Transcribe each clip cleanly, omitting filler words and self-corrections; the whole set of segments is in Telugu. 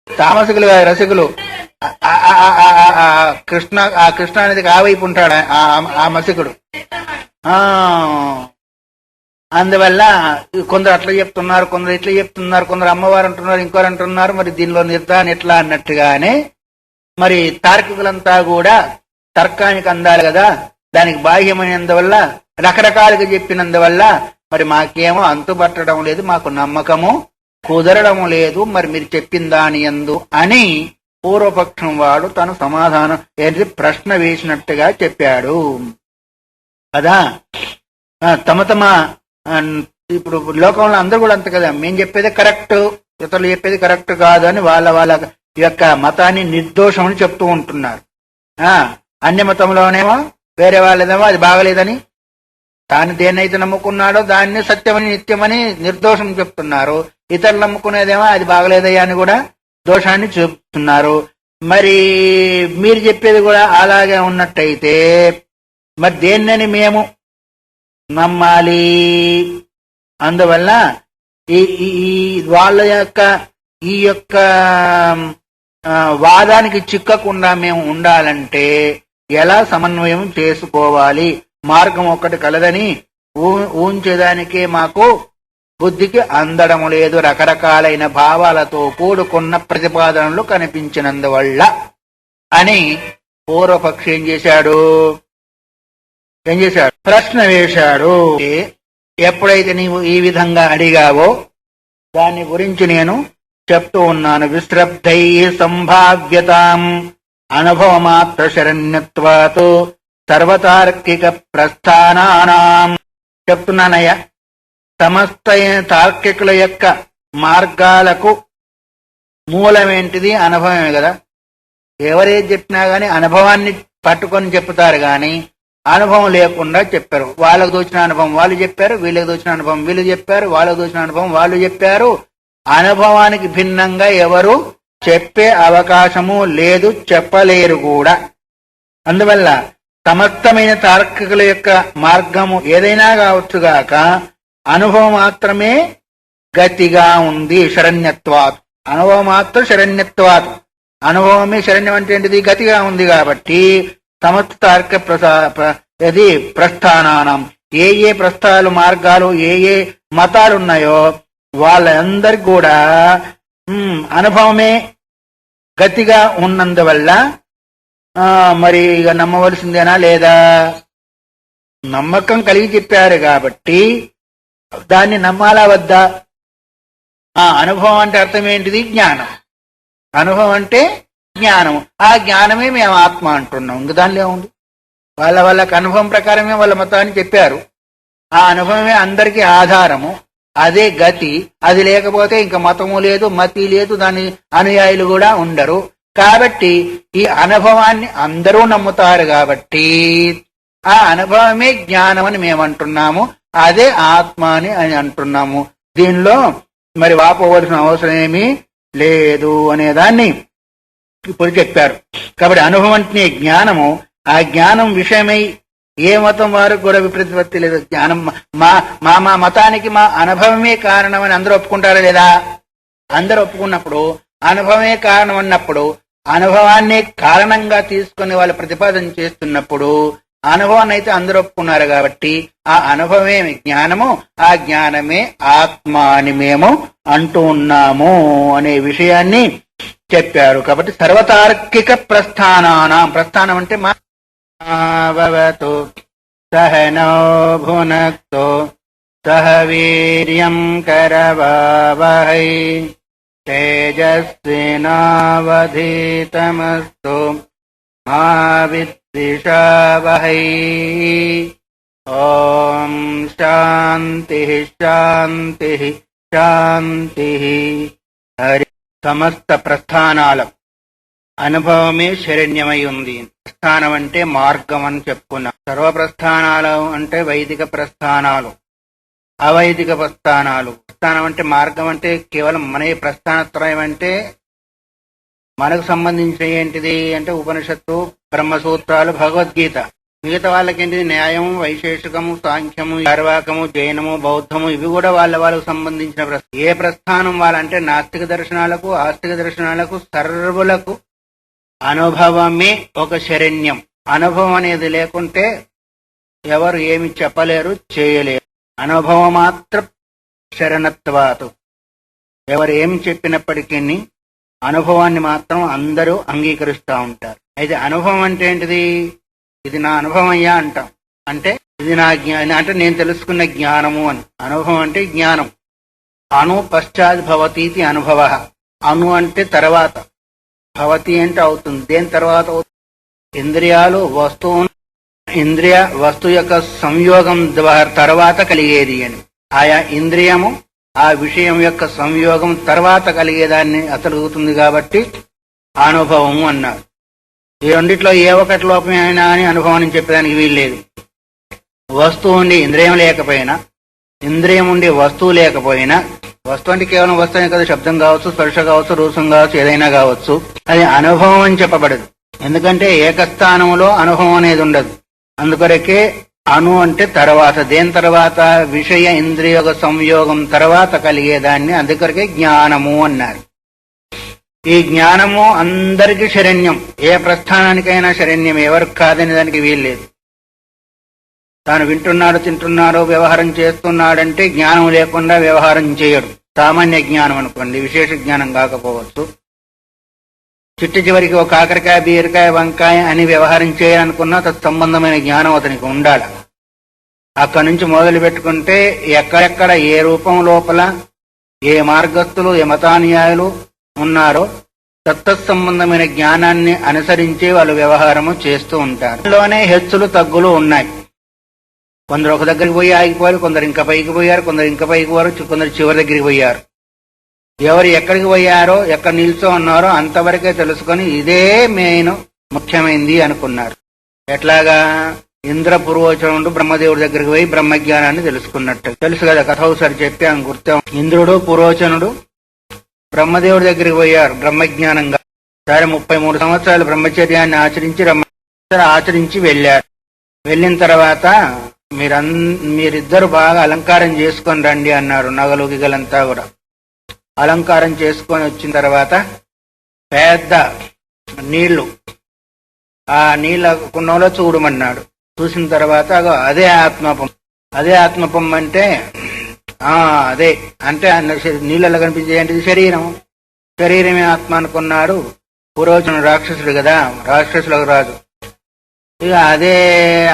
తామసికులు రసికులు కృష్ణ నదికి ఆ వైపు ఉంటాడు ఆ మసికుడు. అందువల్ల కొందరు అట్లా చెప్తున్నారు, కొందరు ఇట్లా చెప్తున్నారు, కొందరు అమ్మవారు అంటున్నారు, ఇంకోరు అంటున్నారు. మరి దీనిలో నిర్ధారణ ఎట్లా అన్నట్టుగానే మరి తార్కికులంతా కూడా తర్కానికి అందాలి కదా, దానికి బాహ్యమైనందువల్ల రకరకాలుగా చెప్పినందువల్ల మరి మాకేమో అంతుపట్టడం లేదు, మాకు నమ్మకము కుదరడం లేదు, మరి మీరు చెప్పిన దాని యందు అని పూర్వపక్షం వాడు తను సమాధానం ఏంటి ప్రశ్న వేసినట్టుగా చెప్పాడు కదా. తమ ఇప్పుడు లోకంలో అందరూ కూడా అంత కదా, మేము చెప్పేది కరెక్ట్, ఇతరులు చెప్పేది కరెక్ట్ కాదు అని వాళ్ళ వాళ్ళ యొక్క మతాన్ని నిర్దోషం అని చెప్తూ ఉంటున్నారు. అన్య మతంలోనేమో వేరే వాళ్ళేదేమో అది బాగలేదని, తాను దేన్నైతే నమ్ముకున్నాడో దాన్ని సత్యమని నిత్యమని నిర్దోషం చెప్తున్నారు. ఇతరులు నమ్ముకునేదేమో అది బాగలేదయ్యా అని కూడా దోషాన్ని చెప్తున్నారు. మరి మీరు చెప్పేది కూడా అలాగే ఉన్నట్టయితే మరి దేన్నని మేము నమ్మాలి? అందువల్ల వాళ్ళ యొక్క ఈ యొక్క వాదానికి చిక్కకుండా మేము ఉండాలంటే ఎలా సమన్వయం చేసుకోవాలి? మార్గం ఒక్కటి కలదని ఊంచేదానికే మాకు బుద్ధికి అందడం లేదు, రకరకాలైన భావాలతో కూడుకున్న ప్రతిపాదనలు కనిపించినందువల్ల అని పూర్వపక్షి ఏం చేశాడు? ప్రశ్న వేశాడు. ఎప్పుడైతే నీవు ఈ విధంగా అడిగావో దాని గురించి నేను చెప్తూ ఉన్నాను. విశ్రబ్ధై సంభావ్యతాం అనుభవమాత్ర శరణ్యత్వాత్ సర్వతార్కిక ప్రస్థానానాం. చెప్తున్నానయ్యా, సమస్త తార్కికుల యొక్క మార్గాలకు మూలమేంటిది? అనుభవమే కదా. ఎవరేది చెప్పినా గాని అనుభవాన్ని పట్టుకొని చెప్తారు గాని అనుభవం లేకుండా చెప్పారు. వాళ్ళకు దోచిన అనుభవం వాళ్ళు చెప్పారు, వీళ్ళకి దోచిన అనుభవం వీళ్ళు చెప్పారు, వాళ్ళకు దోచిన అనుభవం వాళ్ళు చెప్పారు. అనుభవానికి భిన్నంగా ఎవరు చెప్పే అవకాశము లేదు, చెప్పలేరు కూడా. అందువల్ల సమస్తమైన తార్కికుల యొక్క మార్గము ఏదైనా కావచ్చుగాక అనుభవం మాత్రమే గతిగా ఉంది. శరణ్యత్వాత్, అనుభవం మాత్రం శరణ్యత్వాత్, అనుభవమే శరణ్యం అంటే ఏంటిది? గతిగా ఉంది. కాబట్టి సమస్త తార్క ప్రస్థానానం, ఏ ఏ ప్రస్థానాలు మార్గాలు ఏ ఏ మతాలు ఉన్నాయో వాళ్ళందరికి కూడా అనుభవమే గతిగా ఉన్నందువల్ల మరి ఇక నమ్మవలసిందేనా లేదా? నమ్మకం కలిగి చెప్పారు కాబట్టి దాన్ని నమ్మాలా వద్దా? అనుభవం అంటే అర్థం ఏంటిది? జ్ఞానం. అనుభవం అంటే జ్ఞానం. ఆ జ్ఞానమే మేము ఆత్మ అంటున్నాం. ఇంక దానిలో ఉంది. వాళ్ళకి అనుభవం ప్రకారమే వాళ్ళ మతాన్ని చెప్పారు. ఆ అనుభవమే అందరికీ ఆధారము, అదే గతి. అది లేకపోతే ఇంకా మతము లేదు, మతి లేదు, దాని అనుయాయులు కూడా ఉండరు. కాబట్టి ఈ అనుభవాన్ని అందరూ నమ్ముతారు కాబట్టి ఆ అనుభవమే జ్ఞానం అని మేము అంటున్నాము, అదే ఆత్మ అని అంటున్నాము. దీనిలో మరి వాపోవలసిన అవసరం ఏమీ లేదు అనేదాన్ని ఇప్పుడు చెప్పారు. కాబట్టి అనుభవం అంటే జ్ఞానము. ఆ జ్ఞానం విషయమై ఏ మతం వారికి కూడా విప్రతిపత్తి లేదు. జ్ఞానం మా మతానికి మా అనుభవమే కారణం అని అందరూ ఒప్పుకుంటారా లేదా? అందరూ ఒప్పుకున్నప్పుడు అనుభవమే కారణం అన్నప్పుడు అనుభవాన్ని కారణంగా తీసుకుని వాళ్ళు ప్రతిపాదన చేస్తున్నప్పుడు అనుభవాన్ని అయితే అందరూ ఒప్పుకున్నారు కాబట్టి ఆ అనుభవమే జ్ఞానము, ఆ జ్ఞానమే ఆత్మ అని మేము అంటూ ఉన్నాము అనే విషయాన్ని చెప్పారు. కాబట్టి సర్వతార్కిక ప్రస్థానానాం, ప్రస్థానం అంటే మావతు సహనో భునక్తో సహ వీర్యం కరవావహై తేజస్వినావధీతమస్తు మా విద్విషావహై. ఓం శాంతి శాంతి శాంతి. హరి. సమస్త ప్రస్థానాల అనుభవమే శరణ్యమై ఉంది. ప్రస్థానం అంటే మార్గం అని చెప్పుకున్నాం. సర్వప్రస్థానాలు అంటే వైదిక ప్రస్థానాలు, అవైదిక ప్రస్థానాలు. ప్రస్థానం అంటే మార్గం అంటే కేవలం మన ప్రస్థానత్రయం అంటే మనకు సంబంధించిన ఏంటిది అంటే ఉపనిషత్తు, బ్రహ్మసూత్రాలు, భగవద్గీత. మిగతా వాళ్ళకేంటి న్యాయము, వైశేషికము, సాంఖ్యము, చార్వాకము, జైనము, బౌద్ధము ఇవి కూడా వాళ్ళకు సంబంధించిన ప్రస్థానం. ఏ ప్రస్థానం వాళ్ళంటే నాస్తిక దర్శనాలకు, ఆస్తిక దర్శనాలకు, సర్వులకు అనుభవమే ఒక శరణ్యం. అనుభవం అనేది లేకుంటే ఎవరు ఏమి చెప్పలేరు, చేయలేరు. అనుభవం మాత్రం శరణత్వాతు. ఎవరు ఏమి చెప్పినప్పటికీ అనుభవాన్ని మాత్రం అందరూ అంగీకరిస్తూ ఉంటారు. అయితే అనుభవం అంటే ఏంటిది? ఇది నా అనుభవం అయ్యా అంటాం. అంటే ఇది నా జ్ఞానం, అంటే నేను తెలుసుకున్న జ్ఞానము అని. అనుభవం అంటే జ్ఞానం. అను పశ్చాత్ భవతీతి అనుభవ. అను అంటే తర్వాత, భవతి అంటే అవుతుంది. దేని తర్వాత? ఇంద్రియాలు వస్తువు, ఇంద్రియ వస్తు యొక్క సంయోగం తర్వాత కలిగేది అని. ఆయా ఇంద్రియము ఆ విషయం యొక్క సంయోగం తర్వాత కలిగేదాన్ని అతలుగుతుంది కాబట్టి అనుభవము అన్నారు. ఈ రెండిట్లో ఏ ఒకటి లోపమైనా అని అనుభవాన్ని చెప్పడానికి వీల్లేదు. వస్తువు ఉండి ఇంద్రియం లేకపోయినా, ఇంద్రియం ఉండి వస్తువు లేకపోయినా, వస్తువు అంటే కేవలం వస్తువు కదా, శబ్దం కావచ్చు, స్పర్శ కావచ్చు, రూపం కావచ్చు, ఏదైనా కావచ్చు, అది అనుభవం అని చెప్పబడదు. ఎందుకంటే ఏకస్థానంలో అనుభవం అనేది ఉండదు. అందుకొరకే అను అంటే తర్వాత, దేని తర్వాత? విషయ ఇంద్రియ సంయోగం తర్వాత కలిగేదాన్ని అందుకొరకే జ్ఞానము అన్నారు. ఈ జ్ఞానము అందరికీ శరణ్యం. ఏ ప్రస్థానానికైనా శరణ్యం, ఎవరికి కాదని దానికి వీల్లేదు. తాను వింటున్నాడు, తింటున్నాడు, వ్యవహారం చేస్తున్నాడంటే జ్ఞానం లేకుండా వ్యవహారం చేయడు. సామాన్య జ్ఞానం అనుకోండి, విశేష జ్ఞానం కాకపోవచ్చు. చిట్టు చివరికి ఒక కాకరకాయ, బీరకాయ, వంకాయ అని వ్యవహారం చేయాలనుకున్నా తత్సంబంధమైన జ్ఞానం అతనికి ఉండాలి. అక్కడి నుంచి మొదలు పెట్టుకుంటే ఎక్కడెక్కడ ఏ రూపం లోపల ఏ మార్గస్థులు, ఏ మతానుయాయులు ఉన్నారో తత్సంబంధమైన జ్ఞానాన్ని అనుసరించి వాళ్ళు వ్యవహారము చేస్తూ ఉంటారు. అందులోనే హెచ్చులు తగ్గులు ఉన్నాయి. కొందరు ఒక దగ్గరికి పోయి ఆగిపోయారు, కొందరు ఇంకా పైకి పోయారు, కొందరు ఇంకా పైకి పోయారు, కొందరు చివరి దగ్గరికి పోయారు. ఎవరు ఎక్కడికి పోయారో, ఎక్కడ నిల్చో ఉన్నారో అంతవరకే తెలుసుకొని ఇదే మెయిన్ ముఖ్యమైంది అనుకున్నారు. ఎట్లాగా? ఇంద్ర పురోచనుడు బ్రహ్మదేవుడి దగ్గరికి పోయి బ్రహ్మజ్ఞానాన్ని తెలుసుకున్నట్టు తెలుసు కదా, కథ ఒకసారి చెప్పాం గుర్తాం. ఇంద్రుడు పురోచనుడు బ్రహ్మదేవుడి దగ్గరికి పోయారు బ్రహ్మజ్ఞానంగా. సరే 33 సంవత్సరాలు బ్రహ్మచర్యాన్ని ఆచరించి వెళ్ళారు. వెళ్ళిన తర్వాత మీరిద్దరు బాగా అలంకారం చేసుకొని రండి అన్నారు. నగలు గిగలంతా కూడా అలంకారం చేసుకొని వచ్చిన తర్వాత పెద్ద నీళ్లు, ఆ నీళ్ళ కుండంలో చూడమన్నాడు. చూసిన తర్వాత అదే ఆత్మపం. అదే ఆత్మపం అంటే అదే అంటే నీళ్ళలో కనిపించే ఏంటిది? శరీరం. శరీరమే ఆత్మ అనుకున్నాడు. పురోచనుడు రాక్షసుడు కదా, రాక్షసులకు రాజు. ఇక అదే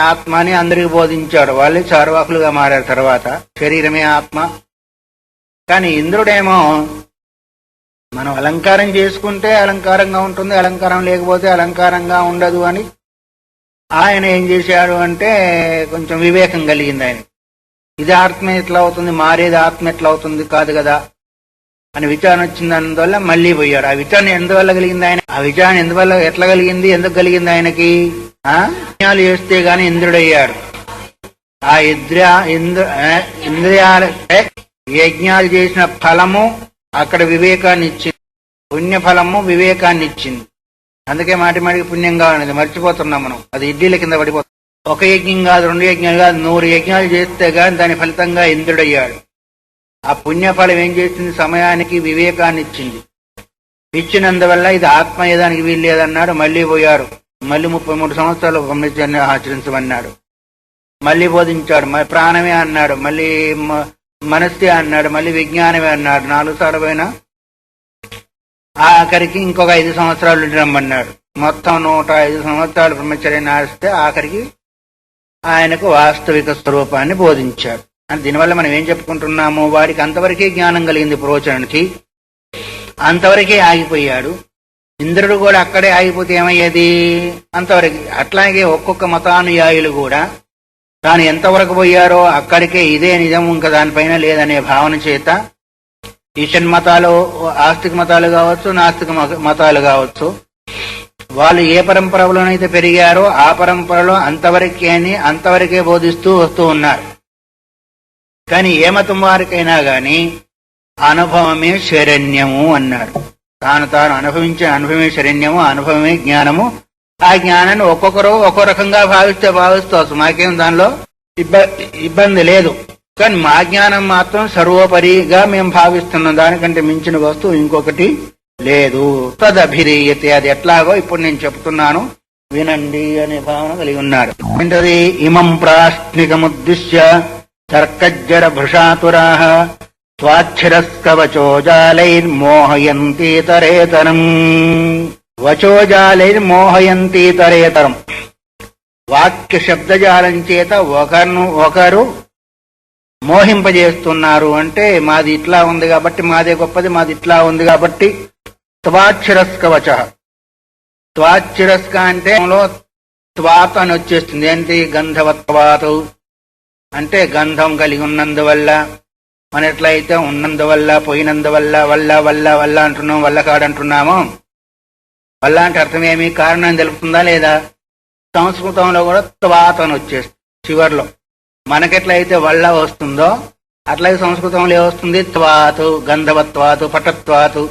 ఆత్మ అని అందరికి బోధించాడు. వాళ్ళే చార్వాకులుగా మారారు తర్వాత. శరీరమే ఆత్మ. కానీ ఇంద్రుడేమో మనం అలంకారం చేసుకుంటే అలంకారంగా ఉంటుంది, అలంకారం లేకపోతే అలంకారంగా ఉండదు అని ఆయన ఏం చేశాడు అంటే కొంచెం వివేకం కలిగింది ఆయన. ఇది ఆత్మ ఎట్లా అవుతుంది, మారేది ఆత్మ ఎట్లా అవుతుంది, కాదు కదా అని విచారణ వచ్చింది. అందువల్ల మళ్ళీ పోయాడు. ఆ విచారణ ఎందువల్ల కలిగింది ఆయన? ఆ విచారణ ఎందువల్ల, ఎట్లా కలిగింది, ఎందుకు కలిగింది ఆయనకి? యజ్ఞాలు చేస్తే గాని ఇంద్రుడయ్యాడు. ఆ ఇంద్రియాల యజ్ఞాలు చేసిన ఫలము అక్కడ వివేకాన్ని ఇచ్చింది. పుణ్యఫలము వివేకాన్ని ఇచ్చింది. అందుకే మాటి మాటికి పుణ్యం కావాలనేది మర్చిపోతున్నాం మనం. అది ఇడ్లీల కింద పడిపోతుంది. ఒక యజ్ఞం కాదు, 2 యజ్ఞాలు కాదు, 100 యజ్ఞాలు చేస్తే గాని దాని ఫలితంగా ఇంద్రుడయ్యాడు. ఆ పుణ్యఫలం ఏం చేసింది? సమయానికి వివేకాన్ని ఇచ్చింది. ఇచ్చినందువల్ల ఇది ఆత్మ ఏదానికి వీల్లేదన్నాడు. మళ్ళీ పోయారు. మళ్ళీ 33 సంవత్సరాలు బ్రహ్మచర్యాన్ని ఆచరించమన్నాడు. మళ్ళీ బోధించాడు. ప్రాణమే అన్నాడు, మళ్ళీ మనస్సే అన్నాడు, మళ్ళీ విజ్ఞానమే అన్నాడు. 4 సార్లు పోయినా ఆఖరికి ఇంకొక 5 సంవత్సరాలు రమ్మన్నాడు. మొత్తం 105 సంవత్సరాలు బ్రహ్మచర్యాన్ని ఆచిస్తే ఆఖరికి ఆయనకు వాస్తవిక స్వరూపాన్ని బోధించాడు. అని దీనివల్ల మనం ఏం చెప్పుకుంటున్నాము? వాడికి అంతవరకే జ్ఞానం కలిగింది. పురోచనుడికి అంతవరకే ఆగిపోయాడు. ఇంద్రుడు కూడా అక్కడే ఆగిపోతే ఏమయ్యేది? అంతవరకు. అట్లాగే ఒక్కొక్క మతానుయాయులు కూడా తాను ఎంతవరకు పోయారో అక్కడికే, ఇదే నిజం, ఇంకా దానిపైన లేదనే భావన చేత ఈషన్ మతాలు, ఆస్తిక మతాలు కావచ్చు, నాస్తిక మతాలు కావచ్చు, వాళ్ళు ఏ పరంపరలోనైతే పెరిగారో ఆ పరంపరలో అంతవరకే బోధిస్తూ వస్తూ ఉన్నారు. కానీ ఏ మతం వారికైనా గాని అనుభవమే శరణ్యము అన్నారు. తాను అనుభవించే అనుభవమే శరణ్యము, అనుభవమే జ్ఞానము, ఆ జ్ఞానాన్ని ఒక్కొక్కరు ఒక్కో రకంగా భావిస్తూ మాకేం దానిలో ఇబ్బంది లేదు. కానీ మా జ్ఞానం మాత్రం సర్వోపరిగా మేము భావిస్తున్నాం. దానికంటే మించిన వస్తువు ఇంకొకటి లేదు. తదభిరీయతే, అది ఎట్లాగో ఇప్పుడు నేను చెప్తున్నాను వినండి అనే భావన కలిగి ఉన్నాడు. ఏంటది? ఇమం ప్రాశ్నికముద్దిశ్య తర్కజ్జర భృషాతురాః స్వాక్షరస్కవచోజాలైర్మోహయంతీతరేతరం. వచోజాలైర్మోహయంతీతరేతరం. వాక్య శబ్దజాలం చేత ఒకరు మోహింపజేస్తున్నారు. అంటే మాది ఇట్లా ఉంది కాబట్టి మాదే గొప్పది, మాది ఇట్లా ఉంది కాబట్టి. త్వాక్షరస్కవచ, త్వాక్షరస్క అంటే త్వాత అని వచ్చేస్తుంది. ఏంటి? గంధవత్వాతు అంటే గంధం కలిగి ఉన్నందువల్ల, మన ఎట్లయితే ఉన్నందువల్ల, పోయినందువల్ల, వల్ల వల్ల వల్ల అంటున్నాం, వల్ల కాడంటున్నామో. వల్ల అంటే అర్థమేమి? కారణం తెలుపుతుందా లేదా? సంస్కృతంలో కూడా త్వాత అని వచ్చేస్తుంది చివర్లో. మనకెట్లయితే వల్ల వస్తుందో అట్లాగే సంస్కృతంలో ఏమొస్తుంది? త్వాతు, గంధవత్వాతు, పటత్వాతు,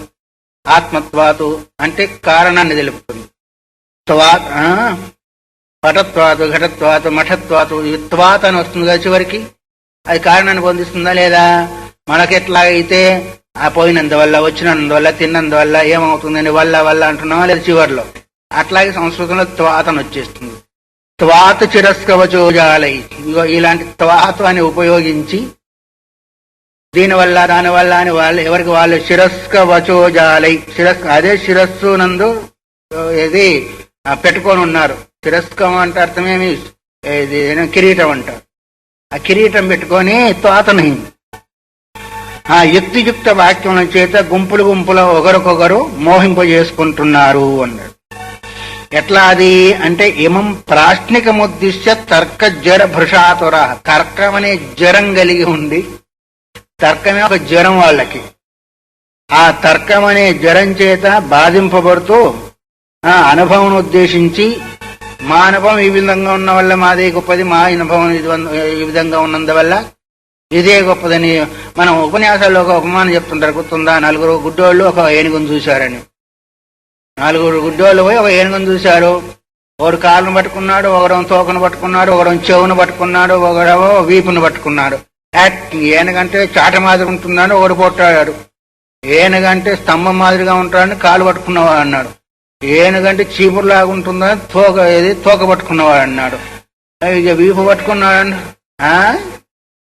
ఆత్మత్వాతు అంటే కారణాన్ని తెలుపుతుంది. పటత్వాతు, ఘటత్వాతు, మఠత్వాతు, త్వాత అని వస్తుంది కదా చివరికి. అది కారణాన్ని పొందిస్తుందా లేదా? మనకెట్లాగైతే ఆ పోయినందువల్ల, వచ్చినందువల్ల, తిన్నందువల్ల ఏమవుతుందని వల్ల వల్ల అంటున్నామా లేదా చివర్లో. అట్లాగే సంస్కృతంలో త్వాతను వచ్చేస్తుంది. త్వాత చిరస్కవచోజాలై, ఇలాంటి త్వాత అని ఉపయోగించి దీనివల్ల దానివల్ల అని వాళ్ళు ఎవరికి వాళ్ళు శిరస్కవచోజాలై, అదే శిరస్సు నందు ఇది పెట్టుకొని ఉన్నారు. శిరస్కం అంటే అర్థమేమి? ఇది కిరీటం అంటారు. ఆ కిరీటం పెట్టుకొని త్వాతని ఆ యుక్తియుక్త వాక్యముల చేత గుంపులు గుంపులు ఒకరికొకరు మోహింపజేసుకుంటున్నారు అన్నాడు. ఎట్లా అది అంటే ఇమం ప్రాశ్నికముద్దిశ్య తర్క జర భృషాతుర. తర్కం అనే జ్వరం కలిగి ఉంది. తర్కమే ఒక జ్వరం వాళ్ళకి. ఆ తర్కం అనే జ్వరం చేత బాధింపబడుతూ ఆ అనుభవం ఉద్దేశించి మా అనుభవం ఈ విధంగా ఉన్న వల్ల మాదే గొప్పది, మా అనుభవం ఈ విధంగా ఉన్నందువల్ల ఇదే గొప్పదని. మనం ఉపన్యాసాల్లో ఒక ఉపమానం చెప్తుంటారు, గుర్తుందా? 4 గుడ్డోళ్ళు ఒక ఏనుగును చూశారని. 4 గుడ్డోళ్ళు పోయి ఒక ఏనుగును చూశారు. ఒకడు కాళ్ళను పట్టుకున్నాడు, ఒకడు తోకను పట్టుకున్నాడు, ఒకడు చెవును పట్టుకున్నాడు, ఒకడేమో వీపును పట్టుకున్నాడు. ఏనుగంటే చాట మాదిరి ఉంటుందని ఒకడు పోట్లాడాడు. ఏనుగంటే స్తంభం మాదిరిగా ఉంటాడని కాలు పట్టుకున్నవాడు అన్నాడు. ఏనుగంటే చీపురులాగా ఉంటుందని తోక పట్టుకున్నవాడు అన్నాడు. ఇక వీపు పట్టుకున్నాడు,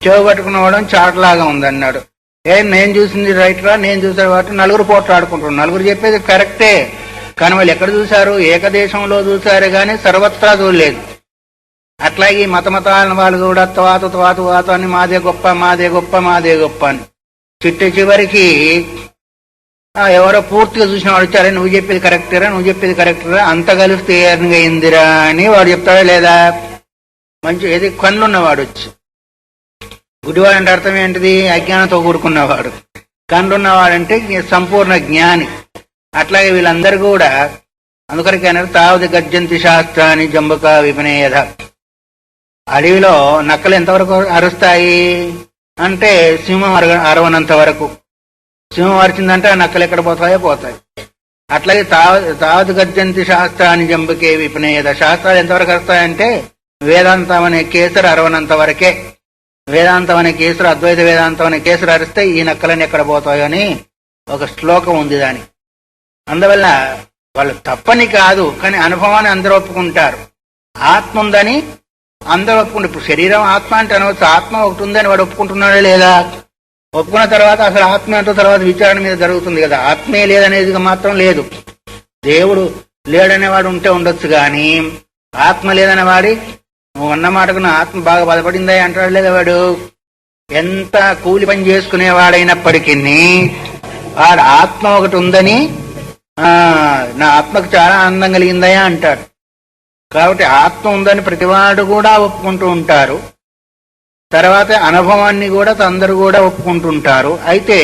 చెవు పట్టుకున్నవాడు చాటలాగా ఉందన్నాడు. నేను చూసింది రైట్ రా, నేను చూసాను కాబట్టి 4 పోట్లాడుకుంటున్నాడు. 4 చెప్పేది కరెక్టే, కానీ వాళ్ళు ఎక్కడ చూశారు? ఏకదేశంలో చూశారు కానీ సర్వత్రా చూడలేదు. అట్లాగే మతాల వాళ్ళు కూడా వాత అని మాదే గొప్ప, మాదే గొప్ప, మాదే గొప్ప అని చివరికి ఎవరో పూర్తిగా చూసిన వాడు వచ్చారే, నువ్వు చెప్పేది కరెక్టరా, నువ్వు చెప్పేది కరెక్టరా, అంత కలిస్తే అయిందిరా అని వాడు చెప్తాడా లేదా? మంచి ఏది కన్నున్నవాడు వచ్చి, గుడివాడు అంటే అర్థం ఏంటిది? అజ్ఞానంతో కూడుకున్నవాడు. కన్నున్నవాడంటే సంపూర్ణ జ్ఞాని. అట్లాగే వీళ్ళందరూ కూడా అందుకరికి అన్నారు తావది గర్జంతి శాస్త్రాన్ని జంబుక విపనేయధ. అడవిలో నక్కలు ఎంతవరకు అరుస్తాయి అంటే సింహం అరవనంత వరకు. సింహం అరిచిందంటే ఆ నక్కలు ఎక్కడ పోతాయో పోతాయి. అట్లాగే తావది గర్జంతి శాస్త్రాన్ని జంబుకే విపనేయధ. శాస్త్రాలు ఎంతవరకు అరుస్తాయంటే వేదాంతం అనే కేసరి అరవనంత వరకే. వేదాంతం అనే కేసరి, అద్వైత వేదాంతం అనే కేసరి అరిస్తే ఈ నక్కలని ఎక్కడ పోతాయో అని ఒక శ్లోకం ఉంది దానికి. అందువల్ల వాళ్ళు తప్పని కాదు, కానీ అనుభవాన్ని అందరూ ఒప్పుకుంటారు. ఆత్మ ఉందని అందరూ ఒప్పుకుంటారు. ఇప్పుడు శరీరం ఆత్మ అంటే అనవచ్చు, ఆత్మ ఒకటి ఉందని వాడు ఒప్పుకుంటున్నాడా లేదా? ఒప్పుకున్న తర్వాత అసలు ఆత్మ అంటూ తర్వాత విచారణ మీద జరుగుతుంది కదా. ఆత్మే లేదనేది మాత్రం లేదు. దేవుడు లేడనేవాడు ఉంటే ఉండొచ్చు, కానీ ఆత్మ లేదనే వాడి నువ్వు అన్న మాటకు నా ఆత్మ బాగా బాధపడిందా అంటాడు లేదా? వాడు ఎంత కూలి పని చేసుకునేవాడైనప్పటికీ వాడు ఆత్మ ఒకటి ఉందని, నా ఆత్మకు చాలా ఆనందం కలిగిందయా అంటాడు. కాబట్టి ఆత్మ ఉందని ప్రతివాడు కూడా ఒప్పుకుంటూ ఉంటారు. తర్వాత అనుభవాన్ని కూడా అందరూ కూడా ఒప్పుకుంటుంటారు. అయితే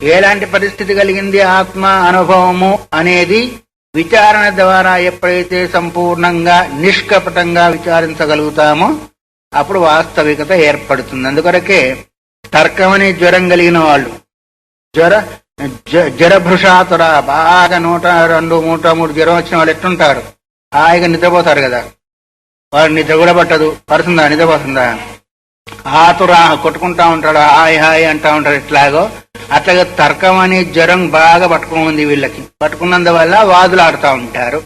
ఎలాంటి పరిస్థితి కలిగింది ఆత్మ అనుభవము అనేది విచారణ ద్వారా ఎప్పుడైతే సంపూర్ణంగా నిష్కపటంగా విచారించగలుగుతామో అప్పుడు వాస్తవికత ఏర్పడుతుంది. అందుకొరకే తర్కం అనే జ్వరం కలిగిన వాళ్ళు, జరభృషాతుర, బాగా 100, 200, 300 జ్వరం వచ్చిన వాళ్ళు ఎట్టుంటారు? హాయిగా నిద్రపోతారు కదా, వాడు నిద్ర కూడా పట్టదు. పడుతుందా? నిద్రపోతుందా? ఆతురా కొట్టుకుంటా ఉంటాడు, హాయ్ హాయ్ అంటా ఉంటాడు. ఇట్లాగో అట్లాగే తర్కం అనే జ్వరం బాగా పట్టుకుంది వీళ్ళకి. పట్టుకున్నందువల్ల వాదులాడుతూ ఉంటారు.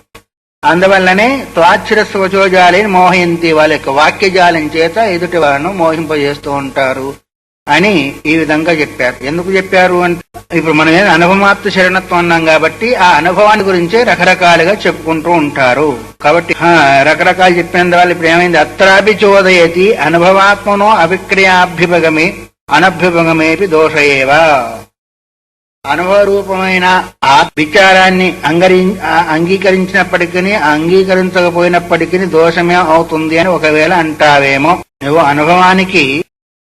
అందువల్లనే త్వాచ్చిరస్వచోజాలని మోహయంతి, వాళ్ళ యొక్క వాక్యజాలం చేత ఎదుటి వాళ్ళను మోహింపజేస్తూ ఉంటారు అని ఈ విధంగా చెప్పారు. ఎందుకు చెప్పారు అంటే, ఇప్పుడు మనం అనుభవమాప్త శరణత్వం అన్నాం కాబట్టి ఆ అనుభవాన్ని గురించే రకరకాలుగా చెప్పుకుంటూ ఉంటారు. కాబట్టి రకరకాలు చెప్పినందువల్ల ఇప్పుడు ఏమైంది? అత్రాపి చోదయతి అనుభవాత్మనో అవిక్రియాభ్యుపగమే అనభ్యుపగమేపి దోషయేవా. అనుభవ రూపమైన ఆ విచారాన్ని అంగీకరించినప్పటికీ అంగీకరించకపోయినప్పటికీ దోషమే అవుతుంది అని ఒకవేళ అంటావేమో. నువ్వు అనుభవానికి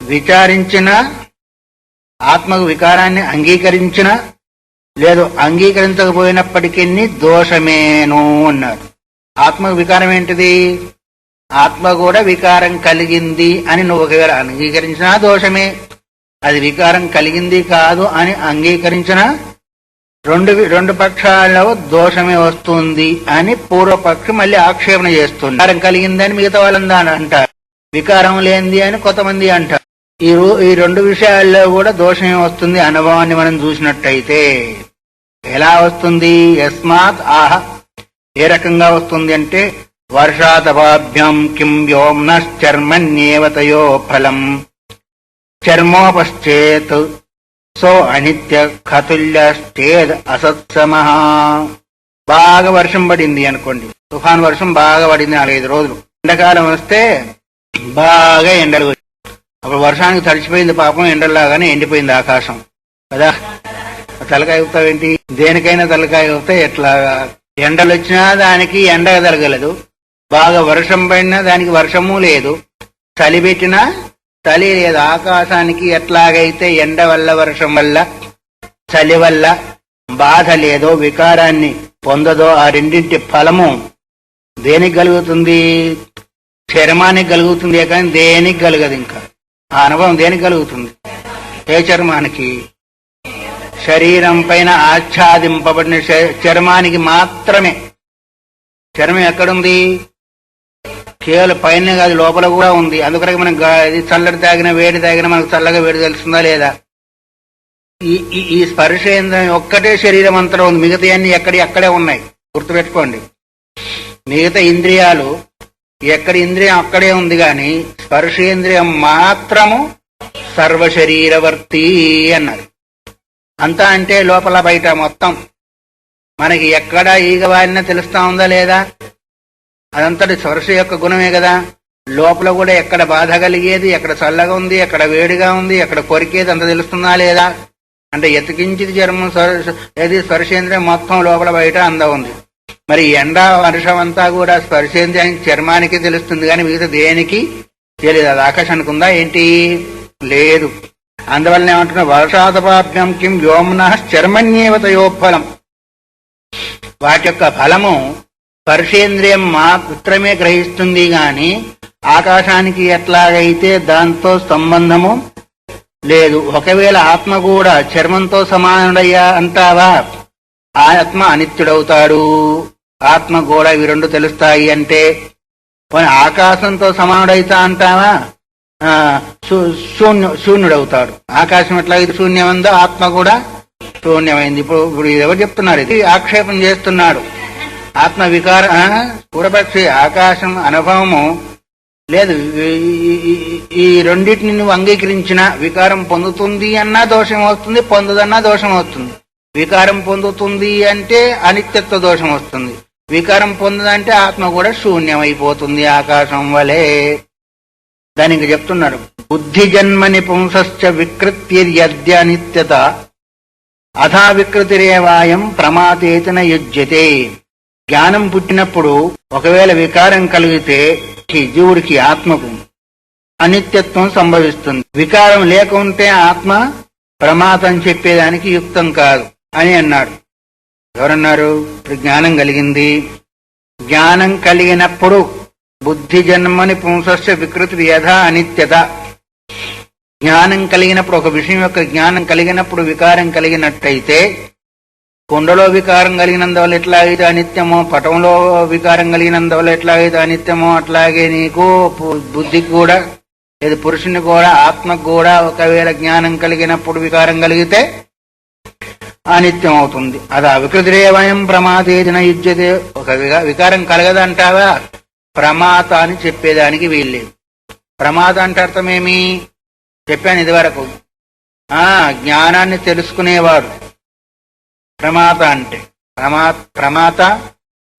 విచారించిన, ఆత్మకు వికారాన్ని అంగీకరించిన, లేదు అంగీకరించకపోయినప్పటికీ దోషమేను అన్నారు. ఆత్మకు వికారం ఏంటిది? ఆత్మ కూడా వికారం కలిగింది అని నువ్వు ఒకవేళ అంగీకరించినా దోషమే. అది వికారం కలిగింది కాదు అని అంగీకరించిన రెండు పక్షాల్లో దోషమే వస్తుంది అని పూర్వపక్షి మళ్ళీ ఆక్షేపణ చేస్తుంది. వికారం కలిగిందని మిగతా వాళ్ళందా అంటారు, వికారం లేనిది అని కొంతమంది అంటారు. ఈ రెండు విషయాల్లో కూడా దోషమే వస్తుంది అనుభవాన్ని మనం చూసినట్టయితే. ఎలా వస్తుంది? యస్మాత్ ఆహ, ఏ రకంగా వస్తుంది అంటే, వర్షాతపాభ్యం కిం వ్యోమ్నశ్చర్మణ్యేవతయో ఫలం చర్మోపశ్చేత్ సో అనిత్య ఖతుల్యశ్చేద్ అసత్సమః. బాగా వర్షం పడింది అనుకోండి, తుఫాన్ వర్షం బాగా పడింది 4-5 రోజులు. ఎండాకాలం వస్తే బాగా ఎండలు, అప్పుడు వర్షానికి తడిచిపోయింది పాపం, ఎండల్లాగానే ఎండిపోయింది ఆకాశం కదా. తలకాయ ఊపుతావేంటి? దేనికైనా తలకాయ ఊపితే ఎట్లా? ఎండలు వచ్చినా దానికి ఎండ తలగలదు, బాగా వర్షం పడినా దానికి వర్షము లేదు, చలి పెట్టినా చలి లేదు. ఆకాశానికి ఎట్లాగైతే ఎండ వల్ల, వర్షం వల్ల, చలి వల్ల బాధ లేదో, వికారాన్ని పొందదో, ఆ రెండింటి ఫలము దేనికి కలుగుతుంది? చర్మానికి కలుగుతుంది కానీ దేనికి కలగదు. ఇంకా ఆ అనుభవం దేనికి కలుగుతుంది? ఏ చర్మానికి? శరీరం పైన ఆచ్ఛాదింపబడిన చర్మానికి మాత్రమే. చర్మం ఎక్కడుంది? కేవలం పైన కాదు, లోపల కూడా ఉంది. అందుకనే మనం చల్లటి తాగిన, వేడి తాగినా మనకు చల్లగా వేడి తెలుస్తుందా లేదా? ఈ స్పర్శేంద్రం ఒక్కటే శరీరం అంతా ఉంది, మిగతా అన్ని అక్కడే ఉన్నాయి. గుర్తుపెట్టుకోండి, మిగతా ఇంద్రియాలు ఎక్కడి ఇంద్రియం అక్కడే ఉంది, కానీ స్పర్శేంద్రియం మాత్రము సర్వశరీరవర్తి అన్నారు. అంతా అంటే లోపల బయట మొత్తం. మనకి ఎక్కడ ఈగ వారినా తెలుస్తా ఉందా లేదా? అదంతటి స్పర్శ యొక్క గుణమే కదా. లోపల కూడా ఎక్కడ బాధ కలిగేది, ఎక్కడ చల్లగా ఉంది, ఎక్కడ వేడిగా ఉంది, ఎక్కడ కొరికేది అంత తెలుస్తుందా లేదా? అంటే ఎతికించిది చర్మం, ఏది స్పర్శేంద్రియం మొత్తం లోపల బయట అందా ఉంది. మరి ఎండ వర్షం అంతా కూడా స్పర్శేంద్రియానికి, చర్మానికి తెలుస్తుంది, కానీ మిగతా దేనికి తెలియదు. అది ఆకాశానికి ఉందా ఏంటి? లేదు. అందువల్ల ఏమంటున్నా, వర్షాతపాభ్యం కిం వ్యోమ్నః చర్మణ్యేవతయోఫలం. వాటి యొక్క ఫలము స్పర్శేంద్రియం మాత్రమే గ్రహిస్తుంది, గాని ఆకాశానికి ఎట్లాగైతే దాంతో సంబంధము లేదు. ఒకవేళ ఆత్మ కూడా చర్మంతో సమానుడయ్యా అంటావా? ఆత్మ అనిత్యుడవుతాడు. ఆత్మ కూడా ఇవి రెండు తెలుస్తాయి అంటే. ఆకాశంతో సమానుడైతా అంటావా? శూన్యుడవుతాడు. ఆకాశం ఎట్లాగైతే శూన్యమైందో ఆత్మ కూడా శూన్యమైంది. ఇప్పుడు ఎవరు చెప్తున్నారు? ఇది ఆక్షేపం చేస్తున్నాడు. ఆత్మ వికార పూర్వపక్షి ఆకాశం అనుభవము లేదు. ఈ రెండింటిని నువ్వు అంగీకరించిన వికారం పొందుతుంది అన్నా దోషం వస్తుంది, పొందదన్నా దోషం వస్తుంది. వికారం పొందుతుంది అంటే అనిత్యత్వ దోషం వస్తుంది, వికారం పొందదంటే ఆత్మ కూడా శూన్యమైపోతుంది ఆకాశం వలె. దానికి చెప్తున్నాడు, బుద్ధి జన్మని పుంసశ్చ వికృత్యద్య అనిత్యత అథా వికృతిరేవాయం ప్రమాతేతన యుజ్యతే. జ్ఞానం పుట్టినప్పుడు ఒకవేళ వికారం కలిగితే జీవుడికి, ఆత్మకు అనిత్యత్వం సంభవిస్తుంది. వికారం లేకుంటే ఆత్మ ప్రమాదం చెప్పేదానికి యుక్తం కాదు అని అన్నాడు. ఎవరన్నారు? ఇప్పుడు జ్ఞానం కలిగింది. జ్ఞానం కలిగినప్పుడు బుద్ధి జన్మని పుంసస్య వికృతి యథా అనిత్యత. జ్ఞానం కలిగినప్పుడు, ఒక విషయం యొక్క జ్ఞానం కలిగినప్పుడు వికారం కలిగినట్టయితే కుండలో వికారం కలిగినందువల్ల ఎట్లాగైతే అనిత్యమో, పటంలో వికారం కలిగినందువల్ల ఎట్లాగైతే అనిత్యమో, అట్లాగే నీకు బుద్ధికి కూడా, లేదు పురుషుని కూడా, ఆత్మకు కూడా ఒకవేళ జ్ఞానం కలిగినప్పుడు వికారం కలిగితే అనిత్యం అవుతుంది. అది అవికృతిరేవయం ప్రమాదేదిన యుజ్యతే. ఒక వికారం కలగదంటావా, ప్రమాత అని చెప్పేదానికి వీల్లేదు. ప్రమాద అంటే అర్థమేమి చెప్పాను ఇదివరకు. జ్ఞానాన్ని తెలుసుకునేవాడు ప్రమాత అంటే. ప్రమాత,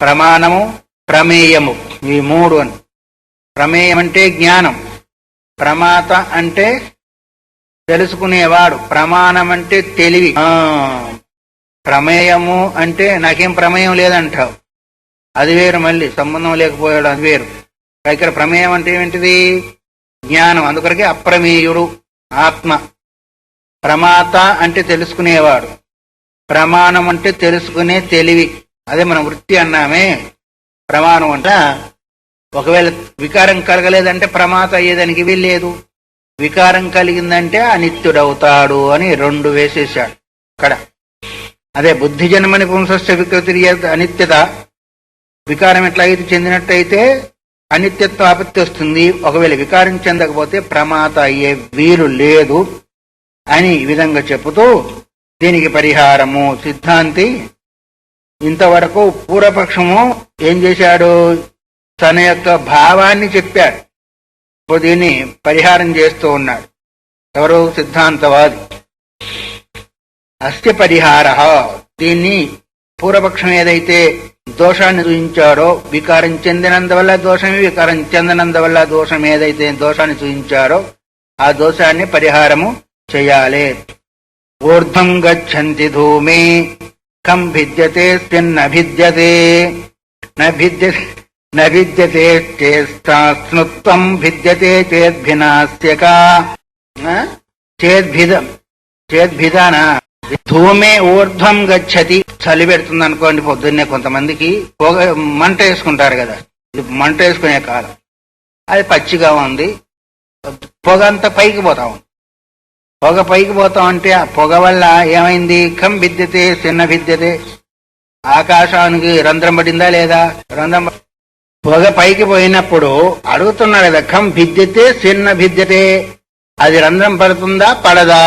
ప్రమాణము, ప్రమేయము, ఈ మూడు అని. ప్రమేయం అంటే జ్ఞానం, ప్రమాత అంటే తెలుసుకునేవాడు, ప్రమాణం అంటే తెలివి. ప్రమేయము అంటే నాకేం ప్రమేయం లేదంటావు, అది వేరు, మళ్ళీ సంబంధం లేకపోయాడు అది వేరు. ఇక్కడ ప్రమేయం అంటే ఏమిటిది, జ్ఞానం. అందుకొరకే అప్రమేయుడు ఆత్మ. ప్రమాత అంటే తెలుసుకునేవాడు, ప్రమాణం అంటే తెలుసుకునే తెలివి. అదే మనం వృత్తి అన్నామే. ప్రమాణం అంట ఒకవేళ వికారం కలగలేదంటే ప్రమాత అయ్యేదానికి వీల్లేదు, వికారం కలిగిందంటే అనిత్యుడవుతాడు అని రెండు వేసేశాడు అక్కడ. అదే బుద్ధి జన్మని పుంసస్య వికృతి అనిత్యత. వికారం ఎట్లాగైతే చెందినట్టయితే అనిత్యత్వం ఆపత్తి వస్తుంది. ఒకవేళ వికారం చెందకపోతే ప్రమాత అయ్యే వీలు లేదు అని ఈ విధంగా చెబుతూ దీనికి పరిహారము సిద్ధాంతి ఇంతవరకు పూర్వపక్షము ఏం చేశాడు, తన యొక్క భావాన్ని చెప్పాడు. ఇప్పుడు దీన్ని పరిహారం చేస్తూ ఉన్నాడు. ఎవరు, సిద్ధాంతవాది. అస్య పరిహార, దీన్ని పూర్వపక్షం ఏదైతే దోషాన్ని చూపించాడో, వికారం చెందినందువల్ల దోషమే, వికారం చెందనందువల్ల దోషం ఏదైతే దోషాన్ని చూపించాడో ఆ దోషాన్ని పరిహారము చేయాలి. ఊర్ధ్వం గచ్చంతి ధూమే కం భిద్యతే స్మిన్నభిద్యతే నభిద్యతే చేస్తాస్నుత్వం భిద్యతే చేద్భినాస్యకా చేద్భిదానా. ధూమే ఊర్ధ్వం గచ్చతి. చలి పెడుతుంది అనుకోండి పొద్దున్నే, కొంతమందికి మంట వేసుకుంటారు కదా, మంట వేసుకునే కాలం. అది పచ్చిగా ఉంది, పొగ అంతా పైకి పోతా ఉంది. పొగ పైకి పోతా ఉంటే ఆ పొగ వల్ల ఏమైంది, కం భిద్యతే చిన్న భిద్యతే, ఆకాశానికి రంధ్రం పడిందా లేదా, రంధ్రం. పొగ పైకి పోయినప్పుడు అడుగుతున్నాడు కదా, కం భిద్యతే చిన్న భిద్యతే, అది రంధ్రం పడుతుందా పడదా.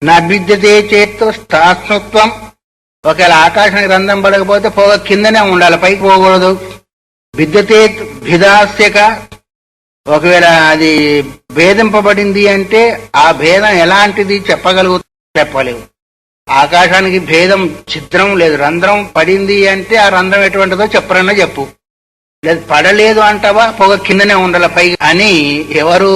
నా భిద్యతే చేత్తో స్థాస్నుత్వం. ఒకవేళ ఆకాశానికి రంధ్రం పడకపోతే పొగ కిందనే ఉండాలి, పైకి పోకూడదు. భిద్యతే భిదాస్యక. ఒకవేళ అది భేదింపబడింది అంటే ఆ భేదం ఎలాంటిది చెప్పలేవు. ఆకాశానికి భేదం ఛిద్రం లేదు, రంధ్రం పడింది అంటే ఆ రంధ్రం ఎటువంటిదో చెప్పరన్నా చెప్పు. లేదు పడలేదు అంటావా, పొగ కిందనే ఉండాల పైకి అని ఎవరు,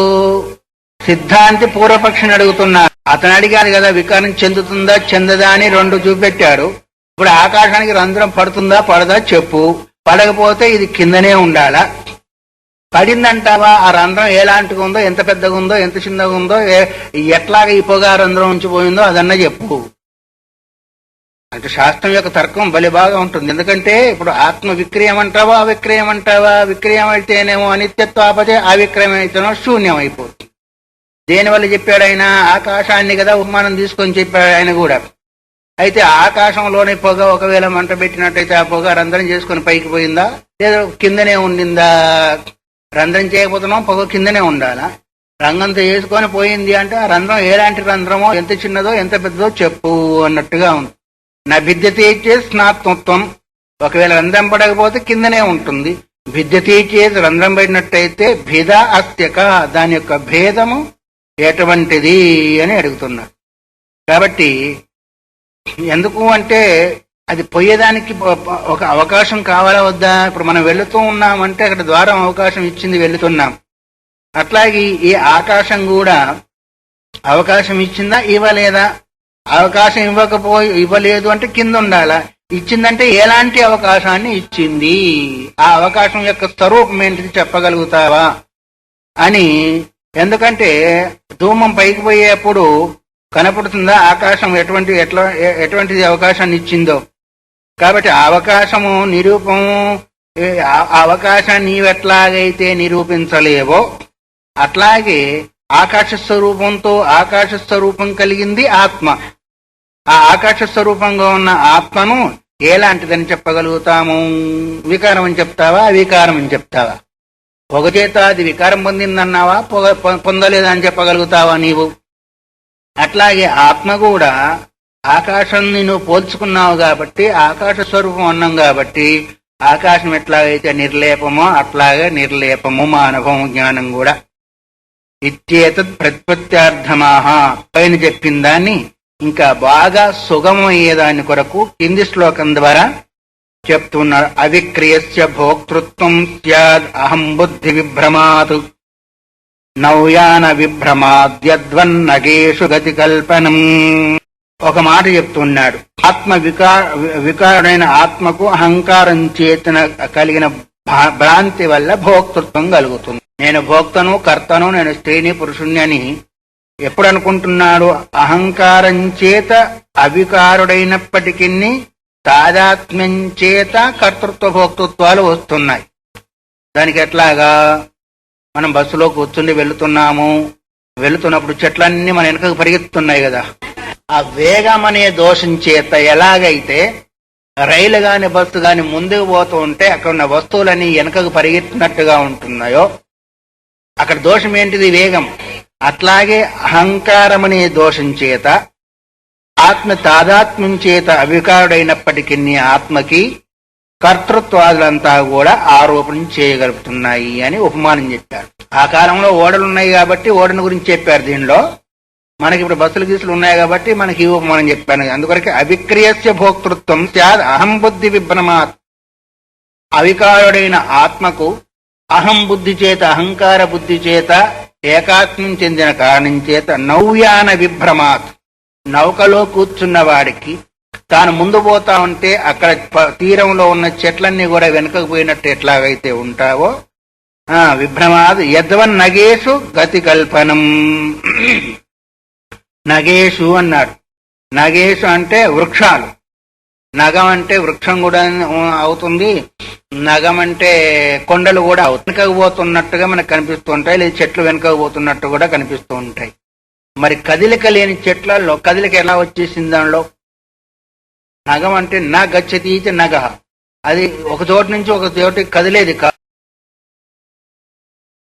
సిద్ధాంతి పూర్వపక్షిని అడుగుతున్నారు. అతను అడిగాడు కదా, వికారం చెందుతుందా చెందదా అని రెండు చూపెట్టాడు. ఇప్పుడు ఆకాశానికి రంధ్రం పడుతుందా పడదా చెప్పు, పడకపోతే ఇది కిందనే ఉండాలా. పడిందంటావా, ఆ రంధ్రం ఎలాంటిగా ఉందో, ఎంత పెద్దగా ఉందో, ఎంత చిన్నగా ఉందో, ఎట్లాగా ఈ పొగ రంధ్రం ఉంచిపోయిందో అదన్నా చెప్పు. అంటే శాస్త్రం యొక్క తర్కం బలి బాగా ఉంటుంది. ఎందుకంటే ఇప్పుడు ఆత్మ విక్రయం అంటావా అవిక్రయం అంటావా, విక్రయం అయితేనేమో అనిత్యత్వాపదే, అవిక్రయం అయితేనో శూన్యం అయిపోతుంది. దేనివల్ల చెప్పాడు ఆయన, ఆకాశాన్ని కదా ఉపమానం తీసుకొని చెప్పాడు ఆయన కూడా. అయితే ఆకాశంలోని పొగ ఒకవేళ మంట పెట్టినట్టయితే ఆ పొగ రంధ్రం చేసుకొని పైకి పోయిందా, లేదా కిందనే ఉండిందా. రంధ్రం చేయకపోతున్నాం, పొగ కిందనే ఉండాలా. రంగంతో వేసుకొని పోయింది అంటే ఆ రంధ్రం ఎలాంటి రంధ్రమో, ఎంత చిన్నదో ఎంత పెద్దదో చెప్పు అన్నట్టుగా ఉంది. నా భిద్యతే చేసి స్నాత్మత్వం. ఒకవేళ రంధ్రం పడకపోతే కిందనే ఉంటుంది. భిద్యతే చేసి రంధ్రం పడినట్టయితే భిద అస్త్యక, దాని యొక్క భేదము ఎటువంటిది అని అడుగుతున్నారు. కాబట్టి ఎందుకు అంటే అది పోయేదానికి ఒక అవకాశం కావాలా వద్దా. ఇప్పుడు మనం వెళుతూ ఉన్నామంటే అక్కడ ద్వారం అవకాశం ఇచ్చింది, వెళుతున్నాం. అట్లాగే ఈ ఆకాశం కూడా అవకాశం ఇచ్చిందా ఇవ్వలేదా. అవకాశం ఇవ్వలేదు అంటే కింద ఉండాలా, ఇచ్చిందంటే ఎలాంటి అవకాశాన్ని ఇచ్చింది, ఆ అవకాశం యొక్క స్వరూపం ఏంటిది చెప్పగలుగుతావా అని. ఎందుకంటే ధూమం పైకి పోయేప్పుడు కనపడుతుందా ఆకాశం ఎటువంటిది అవకాశాన్ని ఇచ్చిందో. కాబట్టి ఆ అవకాశము నిరూపము, అవకాశాన్ని నీవెట్లాగైతే నిరూపించలేవో అట్లాగే ఆకాశ స్వరూపంతో ఆకాశ స్వరూపం కలిగింది ఆత్మ. ఆ ఆకాశ స్వరూపంగా ఉన్న ఆత్మను ఎలాంటిదని చెప్పగలుగుతాము? వికారం అని చెప్తావా, అవికారం అని చెప్తావా? పొగ చేత అది వికారం పొందిందన్నావా, పొందలేదని చెప్పగలుగుతావా నీవు? అట్లాగే ఆత్మ కూడా ఆకాశాన్ని నువ్వు పోల్చుకున్నావు కాబట్టి, ఆకాశ స్వరూపం అన్నాం కాబట్టి, ఆకాశం ఎట్లాగైతే నిర్లేపమో అట్లాగే నిర్లేపము మా అనుభవం జ్ఞానం కూడా. ఇత్యేతత్ ప్రత్పత్త్యార్థమాహ, పైన చెప్పిన దాన్ని ఇంకా బాగా సుగమయ్యేదాని కొరకు కింది శ్లోకం ద్వారా చెప్తున్నారు. అవిక్రియస్య భోక్తృత్వం స్యాద్ అహం బుద్ధి విభ్రమాత్ నౌయాన విభ్రమాద్యద్వన్నగేషు గతి కల్పనం. ఒక మాట చెప్తున్నాడు. ఆత్మ వికారుడైన ఆత్మకు అహంకారం చేతన కలిగిన భ్రాంతి వల్ల భోక్తృత్వం కలుగుతుంది. నేను భోక్తను, కర్తను, నేను స్త్రీని, పురుషుణ్ణి అని ఎప్పుడు అనుకుంటున్నాడు? అహంకారం చేత అవికారుడైనప్పటికీ తాదాత్మ్యం చేత కర్తృత్వ భోక్తృత్వాలు వస్తున్నాయి. దానికి ఎట్లాగా? మనం బస్సులో కూర్చుండి వెళుతున్నప్పుడు చెట్లన్నీ మన వెనుకకు పరిగెత్తున్నాయి కదా. ఆ వేగం అనే దోషం చేత ఎలాగైతే రైలు గాని బస్సు గాని ముందుకు పోతూ ఉంటే అక్కడ ఉన్న వస్తువులన్నీ వెనుకకు పరిగెత్తినట్టుగా ఉంటున్నాయో, అక్కడ దోషం ఏంటిది? వేగం. అట్లాగే అహంకారం అనే దోషం చేత ఆత్మ తాదాత్మ్యం చేత అవికారుడైనప్పటికీ ఆత్మకి కర్తృత్వాదులంతా కూడా ఆరోపణ చేయగలుగుతున్నాయి అని ఉపమానం చెప్పారు. ఆ కాలంలో ఓడలున్నాయి కాబట్టి ఓడను గురించి చెప్పారు. దీనిలో మనకి ఇప్పుడు బస్సులు గీసులు ఉన్నాయి కాబట్టి మనకి ఈ ఉపమానం చెప్పాను. అందుకొరకే అవిక్రియస్య భోక్తృత్వం స్యాద్ అహం బుద్ధి విభ్రమాత్. అవికారుడైన ఆత్మకు అహం బుద్ధి చేత, అహంకార బుద్ధి చేత ఏకాత్మ్యం చెందిన కారణం చేత నౌయాన విభ్రమాత్, నౌకలో కూర్చున్న వాడికి తాను ముందు పోతా ఉంటే అక్కడ తీరంలో ఉన్న చెట్లన్నీ కూడా వెనుకకు పోయినట్టు ఎట్లాగైతే ఉంటావో, విభ్రమాద్ యద్వన్ నగేషు గతి కల్పనం. నగేషు అన్నాడు. నగేషు అంటే వృక్షాలు. నగం అంటే వృక్షం కూడా అవుతుంది, నగం అంటే కొండలు కూడా అవుతుంది. వెనుకకు పోతున్నట్టుగా మనకు కనిపిస్తూ ఉంటాయి, లేదా చెట్లు వెనుకకు పోతున్నట్టు కూడా కనిపిస్తూ ఉంటాయి. మరి కదిలిక లేని చెట్లలో కదిలిక ఎలా వచ్చేసింది? దానిలో నగం అంటే నా గచ్చతీతి నగ, అది ఒక చోటు నుంచి ఒక చోటికి కదిలేది